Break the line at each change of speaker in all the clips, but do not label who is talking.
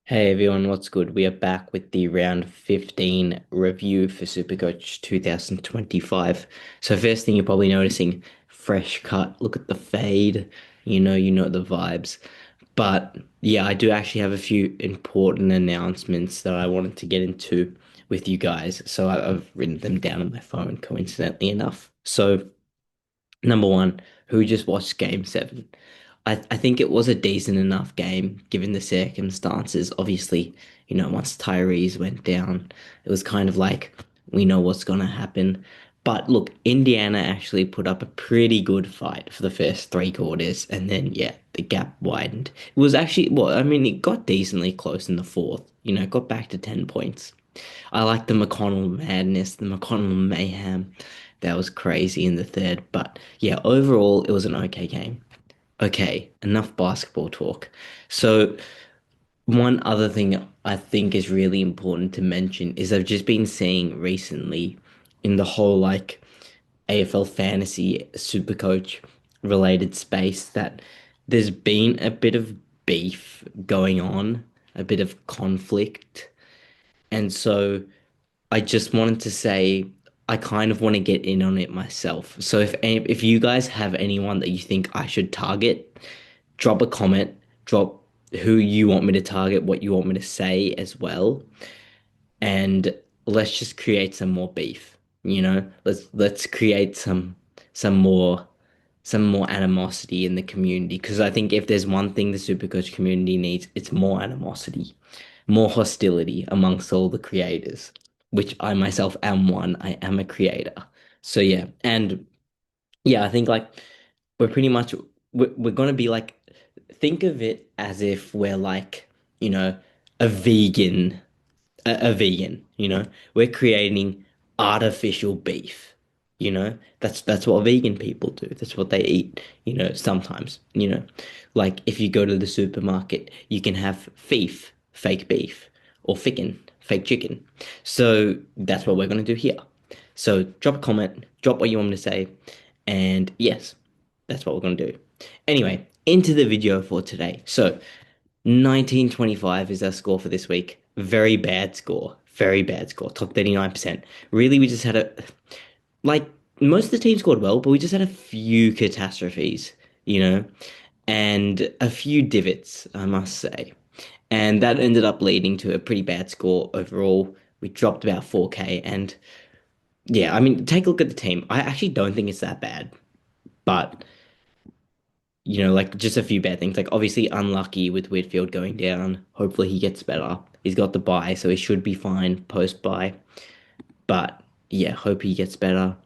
Hey everyone, what's good? We are back with the round 15 review for SuperCoach 2025. So first thing you're probably noticing, fresh cut. Look at the fade. You know the vibes. But yeah, I do actually have a few important announcements that I wanted to get into with you guys. So I've written them down on my phone, coincidentally enough. So number one, who just watched Game 7? I think it was a decent enough game given the circumstances. Obviously, once Tyrese went down, it was kind of like we know what's gonna happen. But look, Indiana actually put up a pretty good fight for the first three quarters, and then yeah, the gap widened. It was actually well, I mean, it got decently close in the fourth. It got back to 10 points. I like the McConnell madness, the McConnell mayhem. That was crazy in the third, but yeah, overall it was an okay game. Okay, enough basketball talk. So, one other thing I think is really important to mention is I've just been seeing recently in the whole like AFL Fantasy Supercoach related space that there's been a bit of beef going on, a bit of conflict. And so I just wanted to say I kind of want to get in on it myself. So if you guys have anyone that you think I should target, drop a comment, drop who you want me to target, what you want me to say as well, and let's just create some more beef. Let's create some more animosity in the community because I think if there's one thing the Supercoach community needs, it's more animosity, more hostility amongst all the creators, which I myself am one. I am a creator. So yeah, and yeah, I think like we're pretty much we're gonna be like think of it as if we're like, you know, a vegan a vegan, we're creating artificial beef, that's what vegan people do. That's what they eat, sometimes, like if you go to the supermarket, you can have fake beef, or ficken, fake chicken. So that's what we're going to do here. So drop a comment, drop what you want me to say, and yes, that's what we're going to do. Anyway, into the video for today. So 1925 is our score for this week. Very bad score. Very bad score. Top 39%. Really, we just had like, most of the team scored well, but we just had a few catastrophes, you know, and a few divots, I must say. And that ended up leading to a pretty bad score overall. We dropped about 4K. And yeah, I mean, take a look at the team. I actually don't think it's that bad, but like just a few bad things. Like obviously unlucky with Whitfield going down. Hopefully he gets better. He's got the bye, so he should be fine post bye. But yeah, hope he gets better.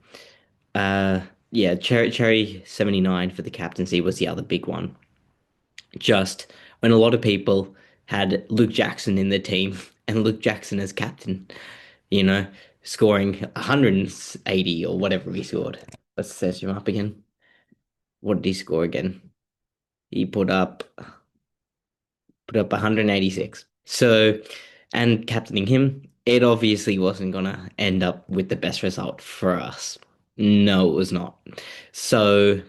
Uh yeah, Cherry 79 for the captaincy was the other big one. Just when a lot of people had Luke Jackson in the team and Luke Jackson as captain, you know, scoring 180 or whatever he scored. Let's search him up again. What did he score again? He put up 186. So, and captaining him, it obviously wasn't gonna end up with the best result for us. No, it was not. So,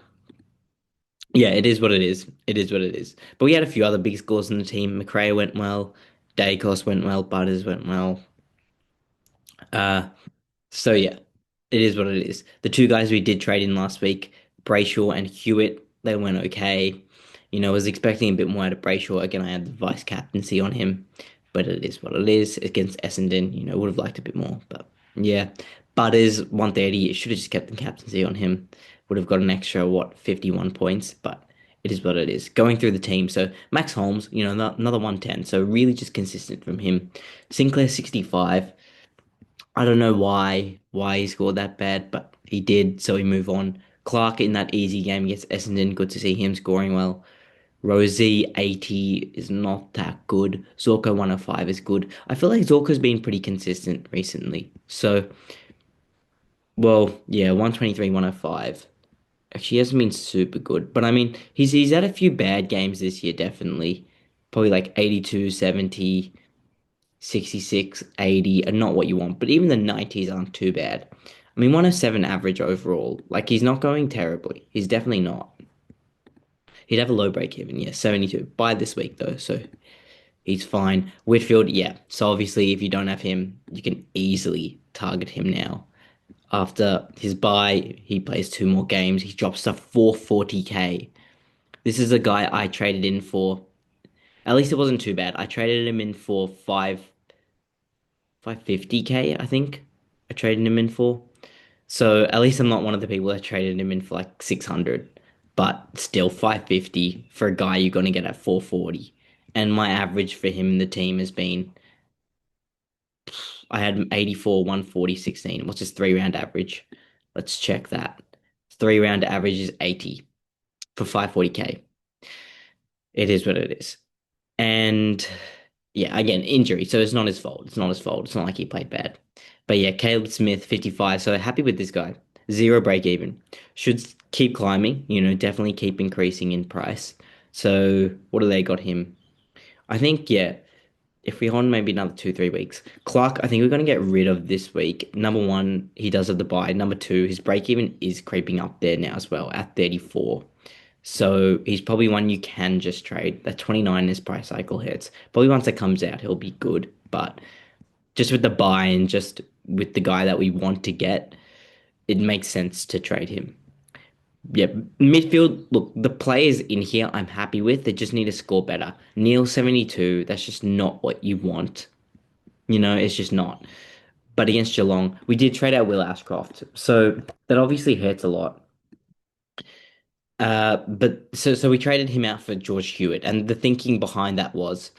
yeah, it is what it is. It is what it is. But we had a few other big scores in the team. McRae went well, Dacos went well, Butters went well. Uh, so yeah, it is what it is. The two guys we did trade in last week, Brayshaw and Hewitt, they went okay. I was expecting a bit more out of Brayshaw. Again, I had the vice captaincy on him, but it is what it is. Against Essendon, would have liked a bit more. But yeah, Butters 130. Should have just kept the captaincy on him. Would have got an extra, 51 points, but it is what it is. Going through the team, so Max Holmes, another 110. So really just consistent from him. Sinclair 65. I don't know why he scored that bad, but he did, so we move on. Clark in that easy game against Essendon, good to see him scoring well. Rosie 80 is not that good. Zorko 105 is good. I feel like Zorko's been pretty consistent recently. So, well, yeah, 123, 105. Actually, he hasn't been super good, but I mean, he's had a few bad games this year, definitely. Probably like 82, 70. 66, 80 are not what you want, but even the 90s aren't too bad. I mean, 107 average overall. Like, he's not going terribly. He's definitely not. He'd have a low break even, yeah, 72 by this week, though, so He's fine. Whitfield, yeah. So obviously, if you don't have him, you can easily target him now. After his bye, he plays two more games. He drops to 440k. This is a guy I traded in for. At least it wasn't too bad. I traded him in for 550k, I think. I traded him in for. So at least I'm not one of the people that traded him in for like 600. But still 550 for a guy you're gonna get at 440. And my average for him in the team has been I had 84, 140, 16. What's his 3 round average? Let's check that. 3 round average is 80 for 540k. It is what it is. And yeah, again, injury. So it's not his fault. It's not his fault. It's not like he played bad. But yeah, Caleb Smith, 55. So happy with this guy. Zero break even. Should keep climbing, definitely keep increasing in price. So what do they got him? I think, yeah, if we hold maybe another 2, 3 weeks. Clark, I think we're going to get rid of this week. Number one, he does have the buy. Number two, his break even is creeping up there now as well at 34. So he's probably one you can just trade. That 29 his price cycle hits. Probably once it comes out, he'll be good. But just with the buy and just with the guy that we want to get, it makes sense to trade him. Yeah, midfield, look, the players in here I'm happy with. They just need to score better. Neil 72, that's just not what you want. It's just not. But against Geelong, we did trade out Will Ashcroft. So that obviously hurts a lot. But so we traded him out for George Hewitt, and the thinking behind that was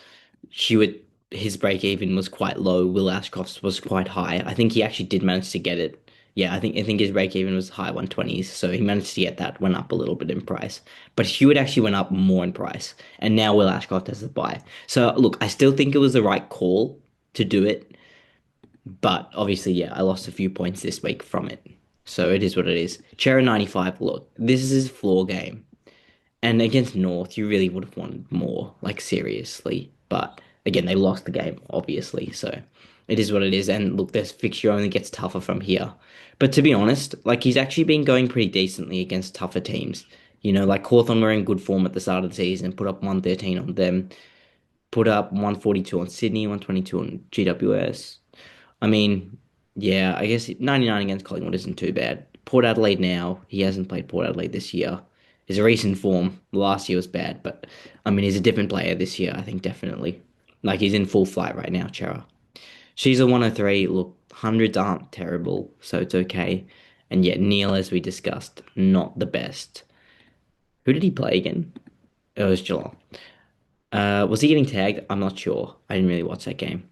Hewitt, his break even was quite low. Will Ashcroft's was quite high. I think he actually did manage to get it. Yeah, I think his break even was high 120s, so he managed to get that, went up a little bit in price. But Hewitt actually went up more in price, and now Will Ashcroft has the buy. So look, I still think it was the right call to do it, but obviously, yeah, I lost a few points this week from it. So it is what it is. Chera 95, look, this is his floor game. And against North, you really would have wanted more, like seriously. But again, they lost the game, obviously. So it is what it is. And look, this fixture only gets tougher from here. But to be honest, like he's actually been going pretty decently against tougher teams. Like Hawthorn were in good form at the start of the season, put up 113 on them, put up 142 on Sydney, 122 on GWS. I mean, yeah, I guess 99 against Collingwood isn't too bad. Port Adelaide now, he hasn't played Port Adelaide this year. His recent form last year was bad, but I mean, he's a different player this year, I think definitely. Like he's in full flight right now, Chera. She's a 103. Look, hundreds aren't terrible, so it's okay. And yet, Neil, as we discussed, not the best. Who did he play again? It was Geelong. Was he getting tagged? I'm not sure. I didn't really watch that game.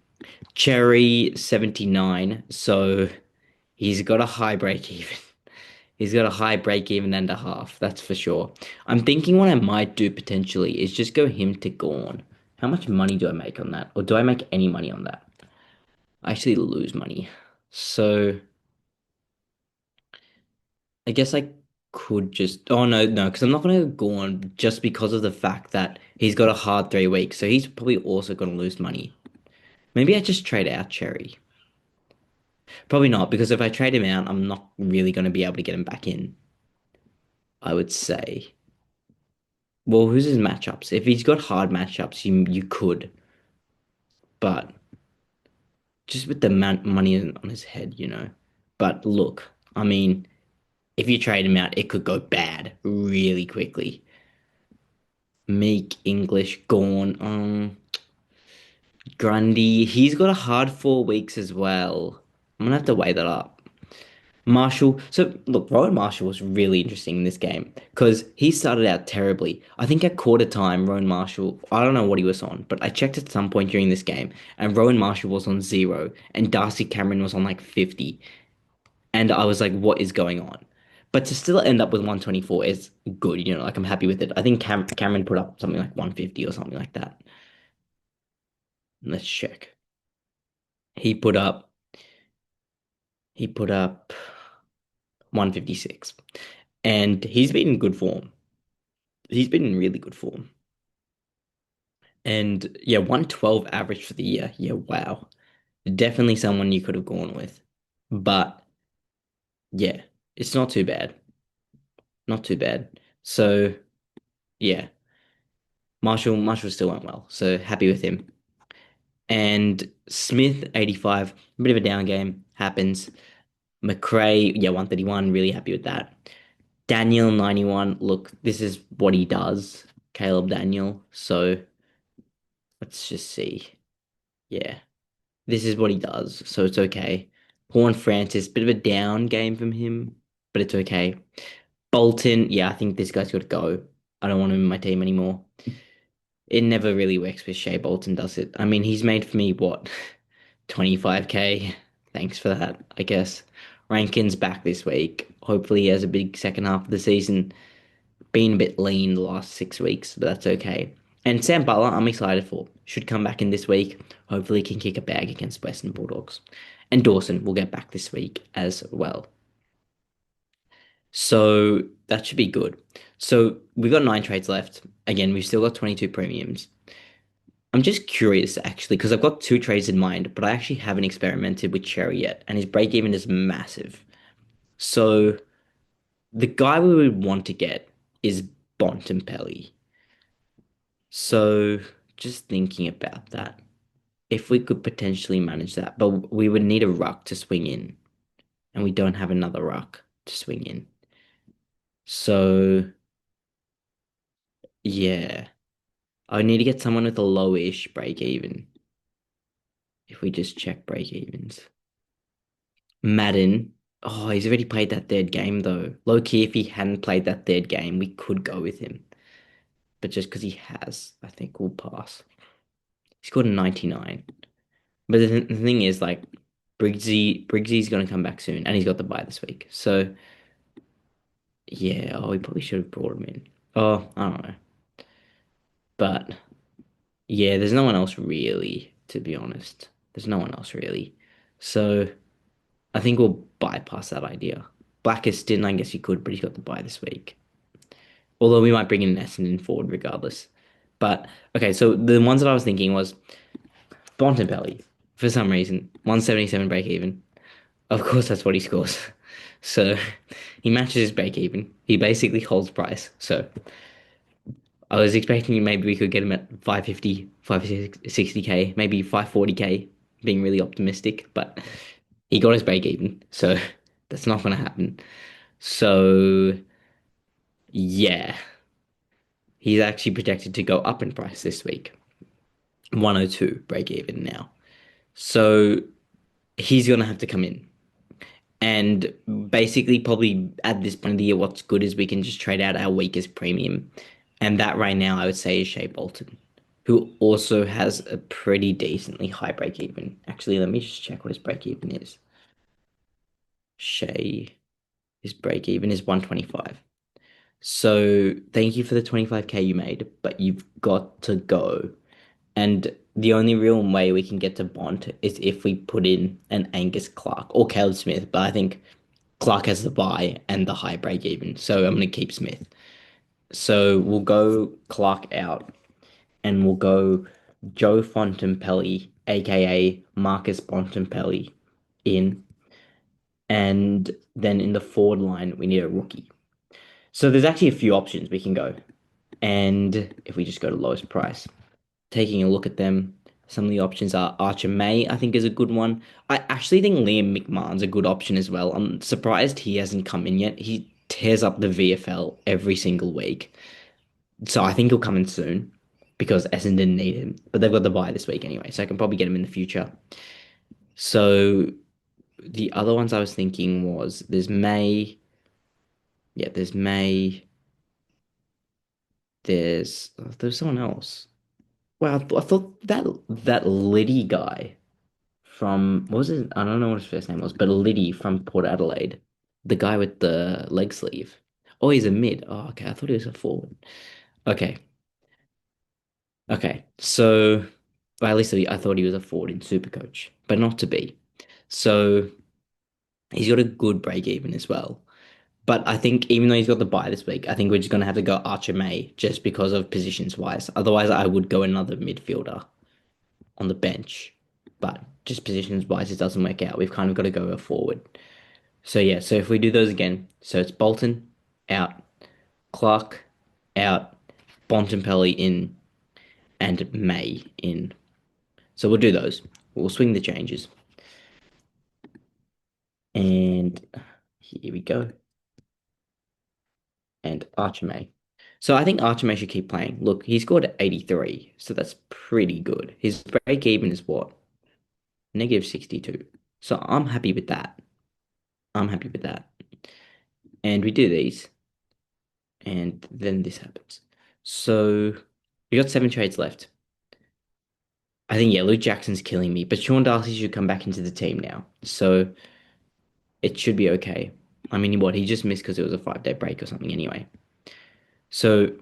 Cherry 79. So he's got a high break even. He's got a high break even and a half, that's for sure. I'm thinking what I might do potentially is just go him to Gorn. How much money do I make on that? Or do I make any money on that? I actually lose money. So I guess I could just oh no, because I'm not gonna go Gorn just because of the fact that he's got a hard 3 weeks, so he's probably also gonna lose money. Maybe I just trade out Cherry. Probably not, because if I trade him out, I'm not really gonna be able to get him back in, I would say. Well, who's his matchups? If he's got hard matchups, you could, but just with the money on his head. But look, I mean, if you trade him out, it could go bad really quickly. Meek, English, Gorn, Grundy. He's got a hard 4 weeks as well. I'm gonna have to weigh that up. Marshall. So look, Rowan Marshall was really interesting in this game because he started out terribly. I think at quarter time, Rowan Marshall, I don't know what he was on, but I checked at some point during this game and Rowan Marshall was on 0 and Darcy Cameron was on like 50. And I was like, what is going on? But to still end up with 124 is good, like I'm happy with it. I think Cameron put up something like 150 or something like that. Let's check. He put up he put up 156. And he's been in good form. He's been in really good form. And yeah, 112 average for the year. Yeah, wow. Definitely someone you could have gone with. But yeah, it's not too bad. Not too bad. So yeah, Marshall still went well. So happy with him. And Smith, 85, a bit of a down game, happens. McRae, yeah, 131, really happy with that. Daniel, 91, look, this is what he does, Caleb Daniel. So let's just see. Yeah, this is what he does, so it's okay. Horn Francis, bit of a down game from him, but it's okay. Bolton, yeah, I think this guy's got to go. I don't want him in my team anymore. It never really works with Shea Bolton, does it? I mean, he's made for me what, 25k? Thanks for that, I guess. Rankin's back this week. Hopefully, he has a big second half of the season. Been a bit lean the last 6 weeks, but that's okay. And Sam Butler, I'm excited for. Should come back in this week. Hopefully, he can kick a bag against Western Bulldogs. And Dawson will get back this week as well. So that should be good. So we've got 9 trades left. Again, we've still got 22 premiums. I'm just curious actually, because I've got 2 trades in mind, but I actually haven't experimented with Cherry yet, and his break even is massive. So the guy we would want to get is Bontempelli. So just thinking about that, if we could potentially manage that, but we would need a ruck to swing in, and we don't have another ruck to swing in. So yeah, I need to get someone with a lowish break even. If we just check break evens. Madden. Oh, he's already played that third game though. Low key, if he hadn't played that third game, we could go with him. But just because he has, I think we'll pass. He scored a 99. But the thing is, like, Briggsy's gonna come back soon, and he's got the bye this week. So yeah, oh, we probably should have brought him in. Oh, I don't know. But yeah, there's no one else really, to be honest. There's no one else really. So I think we'll bypass that idea. Blackiston, I guess you could, but he's got the bye this week. Although we might bring in Essendon forward regardless. But okay, so the ones that I was thinking was Bontempelli, for some reason, 177 break even. Of course, that's what he scores. So he matches his break even. He basically holds price. So I was expecting maybe we could get him at 550, 560k, maybe 540k, being really optimistic, but he got his break even. So that's not going to happen. So yeah, he's actually projected to go up in price this week. 102 break even now. So he's going to have to come in. And basically, probably at this point of the year, what's good is we can just trade out our weakest premium. And that right now, I would say, is Shea Bolton, who also has a pretty decently high break even. Actually, let me just check what his break even is. Shea, his break even is 125. So thank you for the 25k you made, but you've got to go. And the only real way we can get to Bont is if we put in an Angus Clark or Caleb Smith. But I think Clark has the buy and the high break even. So I'm going to keep Smith. So we'll go Clark out and we'll go Joe Fontempelli, aka Marcus Bontempelli, in. And then in the forward line, we need a rookie. So there's actually a few options we can go. And if we just go to lowest price, taking a look at them, some of the options are Archer May, I think is a good one. I actually think Liam McMahon's a good option as well. I'm surprised he hasn't come in yet. He tears up the VFL every single week. So I think he'll come in soon because Essendon need him. But they've got the bye this week anyway, so I can probably get him in the future. So the other ones I was thinking was there's May. Yeah, there's May. There's someone else. Well, I thought that Liddy guy from what was it? I don't know what his first name was, but Liddy from Port Adelaide, the guy with the leg sleeve. Oh, he's a mid. Oh, okay. I thought he was a forward. Okay, okay. So, well, at least I thought he was a forward in Supercoach, but not to be. So he's got a good break even as well. But I think even though he's got the bye this week, I think we're just gonna have to go Archer May just because of positions wise. Otherwise, I would go another midfielder on the bench. But just positions wise, it doesn't work out. We've kind of got to go forward. So yeah, so if we do those again, so it's Bolton out, Clark out, Bontempelli in, and May in. So we'll do those. We'll swing the changes. And here we go. And Archimay. So I think Archimay should keep playing. Look, he scored 83, so that's pretty good. His break even is what? Negative 62. So I'm happy with that. I'm happy with that. And we do these, and then this happens. So we got 7 trades left. I think, yeah, Luke Jackson's killing me, but Sean Darcy should come back into the team now. So it should be okay. I mean, what? He just missed because it was a 5-day break or something anyway. So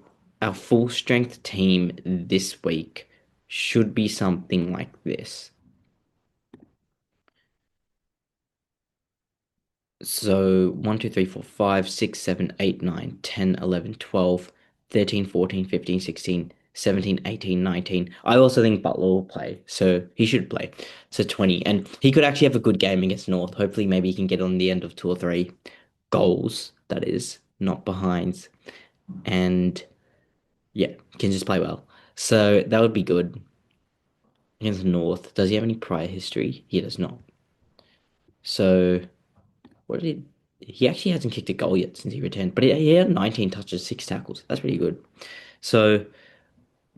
our full strength team this week should be something like this. So 1, 2, 3, 4, 5, 6, 7, 8, 9, 10, 11, 12, 13, 14, 15, 16, 17, 18, 19. I also think Butler will play, so he should play. So 20. And he could actually have a good game against North. Hopefully, maybe he can get on the end of 2 or 3 goals, that is, not behinds. And yeah, can just play well. So that would be good against North. Does he have any prior history? He does not. So what did he actually hasn't kicked a goal yet since he returned, but he had 19 touches, 6 tackles. That's pretty good. So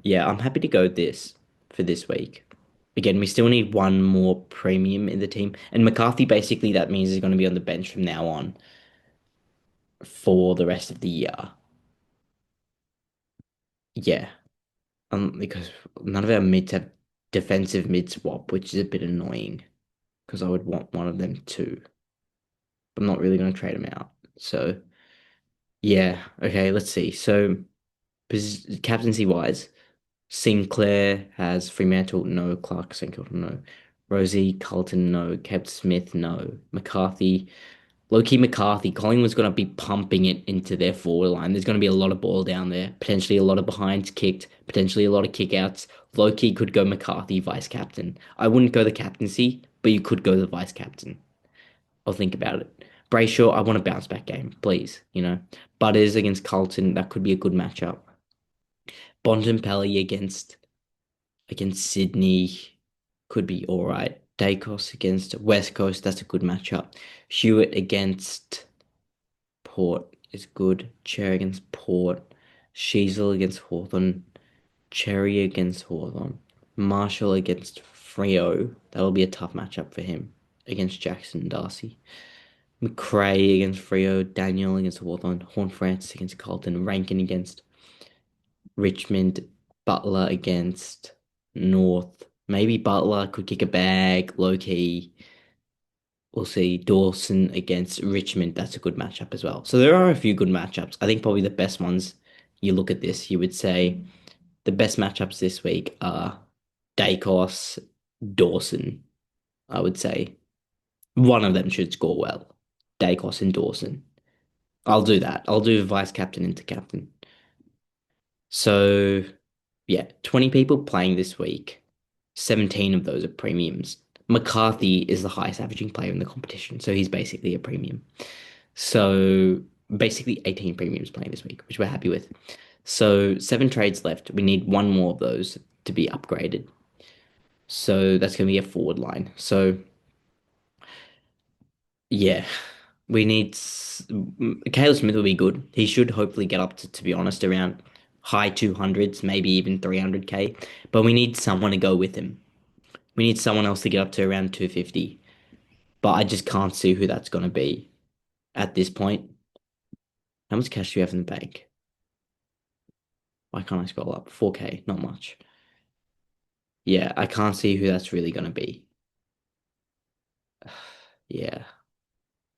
yeah, I'm happy to go this for this week. Again, we still need one more premium in the team, and McCarthy basically that means he's going to be on the bench from now on for the rest of the year. Yeah, because none of our mids have defensive mid swap, which is a bit annoying because I would want one of them too. I'm not really going to trade them out. So yeah, okay, let's see. So captaincy wise, Sinclair has Fremantle, no. Clark, St Kilda, no. Rosie, Carlton, no. Kev Smith, no. McCarthy, low-key McCarthy. Collingwood's going to be pumping it into their forward line. There's going to be a lot of ball down there, potentially a lot of behinds kicked, potentially a lot of kickouts. Low-key could go McCarthy vice captain. I wouldn't go the captaincy, but you could go the vice captain. I'll think about it. Brayshaw, I want a bounce back game, please. Butters against Carlton, that could be a good matchup. Bontempelli against Sydney could be all right. Dacos against West Coast, that's a good matchup. Hewitt against Port is good. Cherry against Port. Sheasel against Hawthorn. Cherry against Hawthorn. Marshall against Freo. That'll be a tough matchup for him against Jackson and Darcy. McRae against Freo. Daniel against Hawthorn. Horn Francis against Carlton. Rankin against Richmond. Butler against North. Maybe Butler could kick a bag, low key. We'll see. Dawson against Richmond. That's a good matchup as well. So there are a few good matchups. I think probably the best ones, you look at this, you would say the best matchups this week are Dacos, Dawson, I would say. One of them should score well. Dacos and Dawson. I'll do that. I'll do vice captain into captain. So yeah, 20 people playing this week. 17 of those are premiums. McCarthy is the highest averaging player in the competition, so he's basically a premium. So basically 18 premiums playing this week, which we're happy with. So 7 trades left. We need one more of those to be upgraded. So that's going to be a forward line. So yeah, we need Caleb Smith will be good. He should hopefully get up to be honest, around high 200s, maybe even 300k. But we need someone to go with him. We need someone else to get up to around 250. But I just can't see who that's going to be at this point. How much cash do you have in the bank? Why can't I scroll up? 4k, not much. Yeah, I can't see who that's really going to be. Yeah.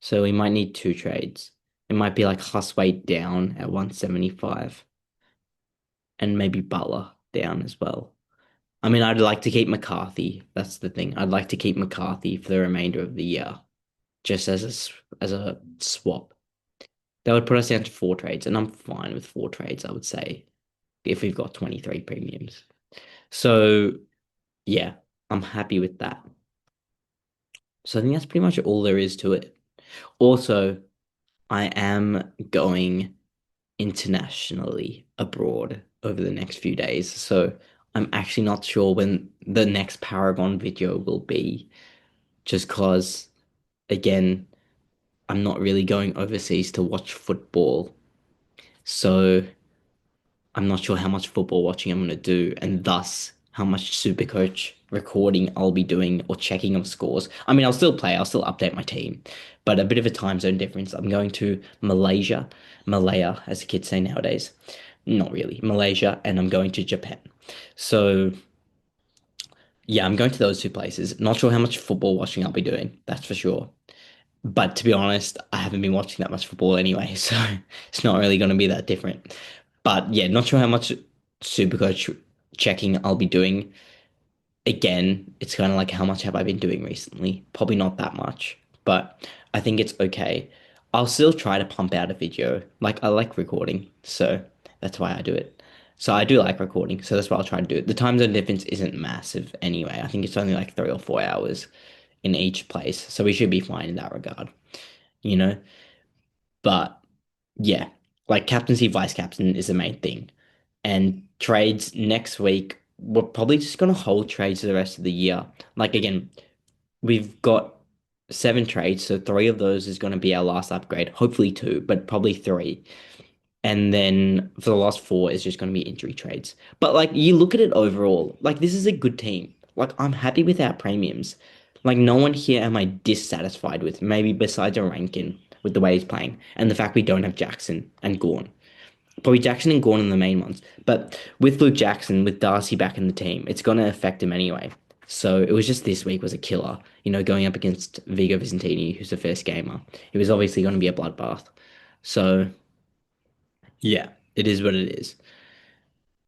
So we might need 2 trades. It might be like Husway down at 175 and maybe Butler down as well. I mean, I'd like to keep McCarthy. That's the thing. I'd like to keep McCarthy for the remainder of the year, just as a swap. That would put us down to 4 trades, and I'm fine with 4 trades, I would say, if we've got 23 premiums. So yeah, I'm happy with that. So I think that's pretty much all there is to it. Also, I am going internationally abroad over the next few days. So I'm actually not sure when the next Paragon video will be, just cause again, I'm not really going overseas to watch football. So I'm not sure how much football watching I'm going to do, and thus how much Supercoach recording I'll be doing or checking of scores. I mean, I'll still play, I'll still update my team, but a bit of a time zone difference. I'm going to Malaysia, Malaya, as the kids say nowadays. Not really, Malaysia, and I'm going to Japan. So, yeah, I'm going to those two places. Not sure how much football watching I'll be doing, that's for sure. But to be honest, I haven't been watching that much football anyway, so it's not really going to be that different. But yeah, not sure how much Supercoach checking I'll be doing. Again, it's kind of like how much have I been doing recently? Probably not that much, but I think it's okay. I'll still try to pump out a video. Like I like recording, so that's why I do it. So I do like recording, so that's what I'll try to do. The time zone difference isn't massive anyway. I think it's only like 3 or 4 hours in each place, so we should be fine in that regard, you know? But yeah, like captaincy, vice captain is the main thing. And trades next week, we're probably just gonna hold trades for the rest of the year. Like again, we've got 7 trades, so 3 of those is gonna be our last upgrade. Hopefully two, but probably three. And then for the last 4 is just gonna be injury trades. But like you look at it overall, like this is a good team. Like I'm happy with our premiums. Like no one here am I dissatisfied with, maybe besides a Rankin with the way he's playing and the fact we don't have Jackson and Gorn. Probably Jackson and Gordon the main ones. But with Luke Jackson, with Darcy back in the team, it's going to affect him anyway. So it was just this week was a killer, going up against Vigo Vicentini, who's the first gamer. It was obviously going to be a bloodbath. So yeah, it is what it is.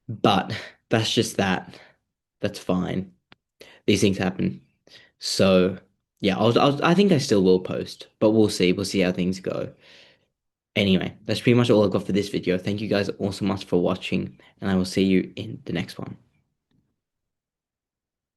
But that's just that. That's fine. These things happen. So yeah, I think I still will post, but we'll see. We'll see how things go. Anyway, that's pretty much all I've got for this video. Thank you guys all so much for watching, and I will see you in the next one.